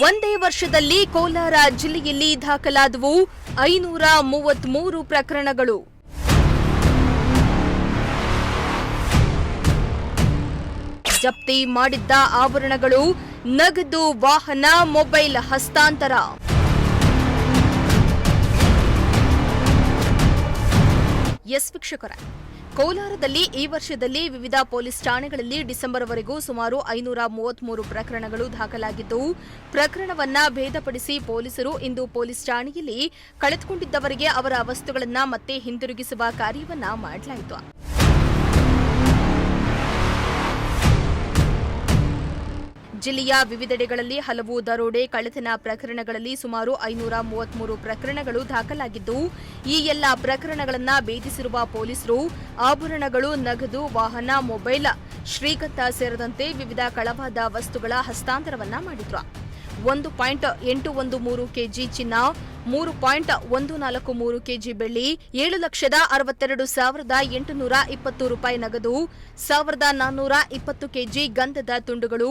ಒಂದೇ ವರ್ಷದಲ್ಲಿ ಕೋಲಾರ ಜಿಲ್ಲೆಯಲ್ಲಿ ದಾಖಲಾದವು 533 ಪ್ರಕರಣಗಳು. ಜಪ್ತಿ ಮಾಡಿದ್ದ ಆಭರಣಗಳು, ನಗದು, ವಾಹನ, ಮೊಬೈಲ್ ಹಸ್ತಾಂತರ. ಎಸ್ ವೀಕ್ಷಕರೇ, ಕೋಲಾರದಲ್ಲಿ ಈ ವರ್ಷದಲ್ಲಿ ವಿವಿಧ ಪೊಲೀಸ್ ಠಾಣೆಗಳಲ್ಲಿ ಡಿಸೆಂಬರ್ವರೆಗೂ ಸುಮಾರು 533 ಪ್ರಕರಣಗಳು ದಾಖಲಾಗಿದ್ದು, ಪ್ರಕರಣವನ್ನ ಭೇದಪಡಿಸಿ ಪೊಲೀಸರು ಇಂದು ಪೊಲೀಸ್ ಠಾಣೆಯಲ್ಲಿ ಕಳೆದುಕೊಂಡಿದ್ದವರಿಗೆ ಅವರ ವಸ್ತುಗಳನ್ನು ಮತ್ತೆ ಹಿಂದಿರುಗಿಸುವ ಕಾರ್ಯವನ್ನ ಮಾಡಲಾಯಿತು. ಜಿಲ್ಲೆಯ ವಿವಿಧೆಡೆಗಳಲ್ಲಿ ಹಲವು ದರೋಡೆ, ಕಳ್ಳತನ ಪ್ರಕರಣಗಳಲ್ಲಿ ಸುಮಾರು 533 ಪ್ರಕರಣಗಳು ದಾಖಲಾಗಿದ್ದು, ಈ ಎಲ್ಲ ಪ್ರಕರಣಗಳನ್ನು ಭೇದಿಸಿರುವ ಪೊಲೀಸರು ಆಭರಣಗಳು, ನಗದು, ವಾಹನ, ಮೊಬೈಲ್, ಶ್ರೀಗಂಧ ಸೇರಿದಂತೆ ವಿವಿಧ ಕಳವಾದ ವಸ್ತುಗಳ ಹಸ್ತಾಂತರವನ್ನ ಮಾಡಿದ್ರು. 1.813 ಕೆಜಿ ಚಿನ್ನ, 3.143 ಕೆಜಿ ಬೆಳ್ಳಿ, 7,62,820 ರೂಪಾಯಿ ನಗದು, 1,420 ಕೆಜಿ ಗಂಧದ ತುಂಡುಗಳು,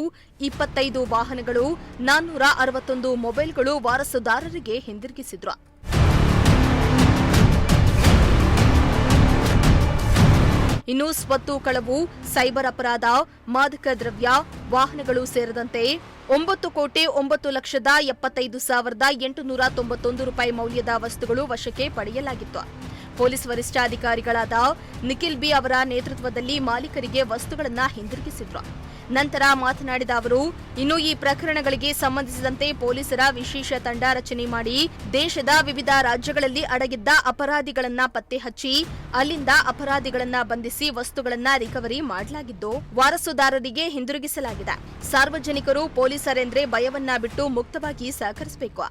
25 ವಾಹನಗಳು, 461 ಮೊಬೈಲ್ಗಳು ವಾರಸುದಾರರಿಗೆ ಹಿಂದಿರುಗಿಸಿದ್ರು. ಇನ್ನು ಸ್ವತ್ತು ಕಳವು, ಸೈಬರ್ ಅಪರಾಧ, ಮಾದಕ ದ್ರವ್ಯ, ವಾಹನಗಳು ಸೇರಿದಂತೆ 9,75,75,891 ರೂಪಾಯಿ ಮೌಲ್ಯದ ವಸ್ತುಗಳು ವಶಕ್ಕೆ ಪಡೆಯಲಾಗಿತ್ತು. ಪೊಲೀಸ್ ವರಿಷ್ಠಾಧಿಕಾರಿಗಳಾದ ನಿಖಿಲ್ ಬಿ ಅವರ ನೇತೃತ್ವದಲ್ಲಿ ಮಾಲೀಕರಿಗೆ ವಸ್ತುಗಳನ್ನು ಹಿಂದಿರುಗಿಸಿದ್ರು. ನಂತರ ಮಾತನಾಡಿದ ಅವರು, ಇನ್ನು ಈ ಪ್ರಕರಣಗಳಿಗೆ ಸಂಬಂಧಿಸಿದಂತೆ ಪೊಲೀಸರ ವಿಶೇಷ ತಂಡ ರಚನೆ ಮಾಡಿ ದೇಶದ ವಿವಿಧ ರಾಜ್ಯಗಳಲ್ಲಿ ಅಡಗಿದ್ದ ಅಪರಾಧಿಗಳನ್ನ ಪತ್ತೆ ಹಚ್ಚಿ ಅಲ್ಲಿಂದ ಅಪರಾಧಿಗಳನ್ನ ಬಂಧಿಸಿ ವಸ್ತುಗಳನ್ನ ರಿಕವರಿ ಮಾಡಲಾಗಿದ್ದು, ವಾರಸುದಾರರಿಗೆ ಹಿಂದಿರುಗಿಸಲಾಗಿದೆ. ಸಾರ್ವಜನಿಕರು ಪೊಲೀಸರೆಂದ್ರೆ ಭಯವನ್ನ ಬಿಟ್ಟು ಮುಕ್ತವಾಗಿ ಸಹಕರಿಸಬೇಕು.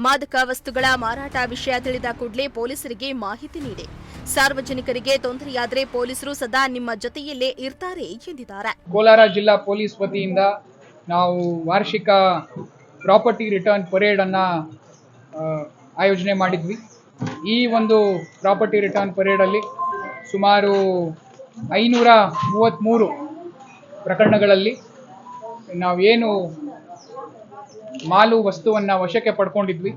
ಮಾದಕ ವಸ್ತುಗಳ ಮಾರಾಟ ವಿಷಯ ತಿಳಿದ ಕೂಡಲೇ ಪೊಲೀಸರಿಗೆ ಮಾಹಿತಿ ನೀಡಿ. ಸಾರ್ವಜನಿಕರಿಗೆ ತೊಂದರೆಯಾದರೆ ಪೊಲೀಸರು ಸದಾ ನಿಮ್ಮ ಜೊತೆಯಲ್ಲೇ ಇರ್ತಾರೆ ಎಂದಿದ್ದಾರೆ. ಕೋಲಾರ ಜಿಲ್ಲಾ ಪೊಲೀಸ್ ವತಿಯಿಂದ ನಾವು ವಾರ್ಷಿಕ ಪ್ರಾಪರ್ಟಿ ರಿಟರ್ನ್ ಪರೇಡ್ ಅನ್ನ ಆಯೋಜನೆ ಮಾಡಿದ್ವಿ. ಈ ಒಂದು ಪ್ರಾಪರ್ಟಿ ರಿಟರ್ನ್ ಪರೇಡ್ ಅಲ್ಲಿ ಸುಮಾರು 533 ಪ್ರಕರಣಗಳಲ್ಲಿ ನಾವೇನು ಮಾಲು ವಸ್ತುವನ್ನ ವಶಕ್ಕೆ ಪಡ್ಕೊಂಡಿದ್ವಿ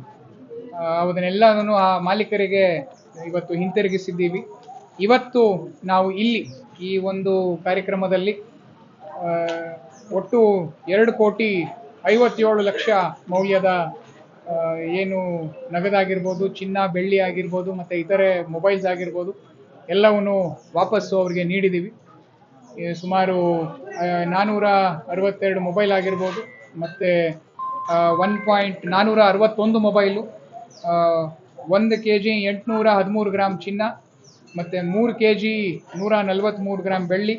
ಅದನ್ನೆಲ್ಲನೂ ಆ ಮಾಲೀಕರಿಗೆ ಇವತ್ತು ಹಿಂತಿರುಗಿಸಿದ್ದೀವಿ. ಇವತ್ತು ನಾವು ಇಲ್ಲಿ ಈ ಒಂದು ಕಾರ್ಯಕ್ರಮದಲ್ಲಿ ಒಟ್ಟು 2,57,00,000 ಮೌಲ್ಯದ ಏನು ನಗದಾಗಿರ್ಬೋದು, ಚಿನ್ನ, ಬೆಳ್ಳಿ ಆಗಿರ್ಬೋದು, ಮತ್ತು ಇತರೆ ಮೊಬೈಲ್ಸ್ ಆಗಿರ್ಬೋದು ಎಲ್ಲವನ್ನು ವಾಪಸ್ಸು ಅವರಿಗೆ ನೀಡಿದ್ದೀವಿ. ಸುಮಾರು 462 ಮೊಬೈಲ್ ಆಗಿರ್ಬೋದು, ಮತ್ತು 461 ಮೊಬೈಲು, 1 kg 813 ಗ್ರಾಮ್ ಚಿನ್ನ, ಮತ್ತು 3 kg 143 ಗ್ರಾಮ್ ಬೆಳ್ಳಿ,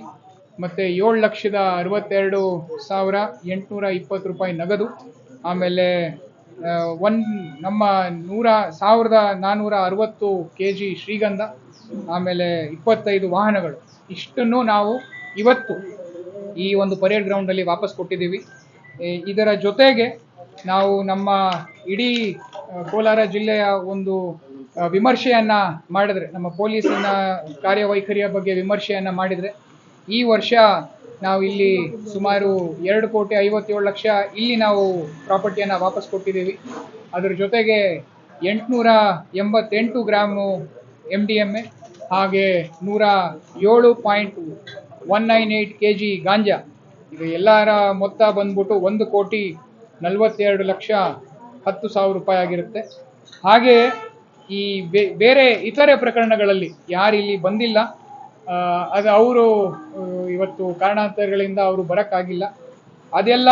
ಮತ್ತು 7,62,820 ರೂಪಾಯಿ ನಗದು, ಆಮೇಲೆ ನಮ್ಮ 1,460 kg ಶ್ರೀಗಂಧ, ಆಮೇಲೆ 25 ವಾಹನಗಳು. ಇಷ್ಟನ್ನು ನಾವು ಇವತ್ತು ಈ ಒಂದು ಪರೇಡ್ ಗ್ರೌಂಡಲ್ಲಿ ವಾಪಸ್ ಕೊಟ್ಟಿದ್ದೀವಿ. ಇದರ ಜೊತೆಗೆ ನಾವು ನಮ್ಮ ಇಡೀ ಕೋಲಾರ ಜಿಲ್ಲೆಯ ಒಂದು ವಿಮರ್ಶೆಯನ್ನ ಮಾಡಿದ್ರೆ, ನಮ್ಮ ಪೊಲೀಸಿನ ಕಾರ್ಯವೈಖರಿಯ ಬಗ್ಗೆ ವಿಮರ್ಶೆಯನ್ನ ಮಾಡಿದ್ರೆ, ಈ ವರ್ಷ ನಾವು ಇಲ್ಲಿ ಸುಮಾರು 2,57,00,000 ಇಲ್ಲಿ ನಾವು ಪ್ರಾಪರ್ಟಿಯನ್ನು ವಾಪಸ್ ಕೊಟ್ಟಿದ್ದೀವಿ. ಅದರ ಜೊತೆಗೆ 888 ಗ್ರಾಮು MDMA, ಹಾಗೆ 107.198 kg ಗಾಂಜಾ. ಇದು ಎಲ್ಲರ ಮೊತ್ತ ಬಂದ್ಬಿಟ್ಟು 1,42,10,00,000 ರೂಪಾಯಿ ಆಗಿರುತ್ತೆ. ಹಾಗೆ ಈ ಬೇರೆ ಇತರೆ ಪ್ರಕರಣಗಳಲ್ಲಿ ಯಾರು ಇಲ್ಲಿ ಬಂದಿಲ್ಲ, ಅದು ಅವರು ಇವತ್ತು ಕಾರಣಾಂತರಗಳಿಂದ ಅವರು ಬರೋಕ್ಕಾಗಿಲ್ಲ, ಅದೆಲ್ಲ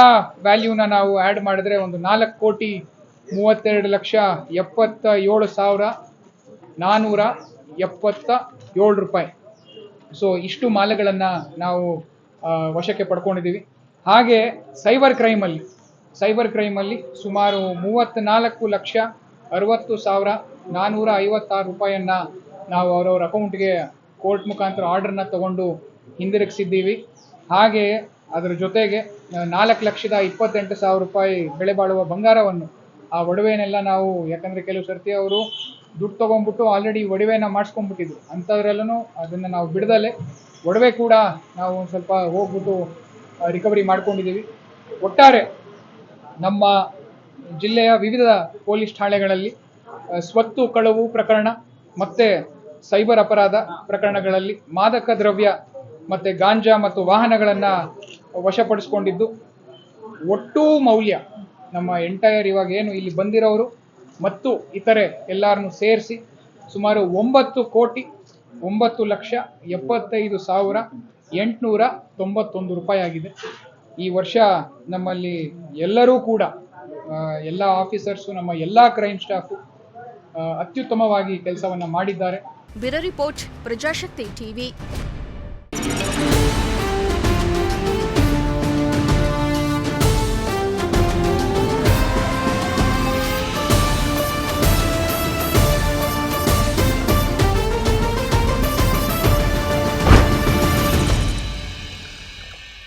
ವ್ಯಾಲ್ಯೂನ ನಾವು ಆ್ಯಡ್ ಮಾಡಿದ್ರೆ ಒಂದು 4,32,77,477 ರೂಪಾಯಿ. ಸೊ ಇಷ್ಟು ಮಾಲುಗಳನ್ನು ನಾವು ವಶಕ್ಕೆ ಪಡ್ಕೊಂಡಿದ್ದೀವಿ. ಹಾಗೆ ಸೈಬರ್ ಕ್ರೈಮಲ್ಲಿ ಸುಮಾರು 34,60,456 ರೂಪಾಯಿಯನ್ನು ನಾವು ಅವರವರ ಅಕೌಂಟ್ಗೆ ಕೋರ್ಟ್ ಮುಖಾಂತರ ಆರ್ಡರ್ನ ತಗೊಂಡು ಹಿಂದಿರುಗಿಸಿದ್ದೀವಿ. ಹಾಗೆ ಅದರ ಜೊತೆಗೆ 4,28,000 ರೂಪಾಯಿ ಬೆಲೆ ಬಾಳುವ ಬಂಗಾರವನ್ನು, ಆ ಒಡವೆನೆಲ್ಲ ನಾವು, ಯಾಕಂದರೆ ಕೆಲವು ಸರ್ತಿ ಅವರು ದುಡ್ಡು ತೊಗೊಂಡ್ಬಿಟ್ಟು ಆಲ್ರೆಡಿ ಒಡವೆನ ಮಾಡಿಸ್ಕೊಂಡ್ಬಿಟ್ಟಿದ್ರು, ಅಂಥದ್ರಲ್ಲೂ ಅದನ್ನು ನಾವು ಬಿಡದಲ್ಲೇ ಒಡವೆ ಕೂಡ ನಾವು ಒಂದು ಸ್ವಲ್ಪ ಹೋಗ್ಬಿಟ್ಟು ರಿಕವರಿ ಮಾಡ್ಕೊಂಡಿದ್ದೀವಿ. ಒಟ್ಟಾರೆ ನಮ್ಮ ಜಿಲ್ಲೆಯ ವಿವಿಧ ಪೊಲೀಸ್ ಠಾಣೆಗಳಲ್ಲಿ ಸ್ವತ್ತು ಕಳವು ಪ್ರಕರಣ ಮತ್ತು ಸೈಬರ್ ಅಪರಾಧ ಪ್ರಕರಣಗಳಲ್ಲಿ ಮಾದಕ ದ್ರವ್ಯ ಮತ್ತು ಗಾಂಜಾ ಮತ್ತು ವಾಹನಗಳನ್ನು ವಶಪಡಿಸಿಕೊಂಡಿದ್ದು ಒಟ್ಟು ಮೌಲ್ಯ ನಮ್ಮ ಎಂಟೈರ್ ಇವಾಗ ಏನು ಇಲ್ಲಿ ಬಂದಿರೋರು ಮತ್ತು ಇತರೆ ಎಲ್ಲರನ್ನು ಸೇರಿಸಿ ಸುಮಾರು 9,75,891 ರೂಪಾಯಿ ಆಗಿದೆ. ಈ ವರ್ಷ ನಮ್ಮಲ್ಲಿ ಎಲ್ಲರೂ ಕೂಡ ಎಲ್ಲ ಆಫೀಸರ್ಸು ನಮ್ಮ ಎಲ್ಲ ಕ್ರೈಮ್ ಸ್ಟಾಫು ಅತ್ಯುತ್ತಮವಾಗಿ ಕೆಲಸವನ್ನು ಮಾಡಿದ್ದಾರೆ. Bureau report, Prajashakti TV.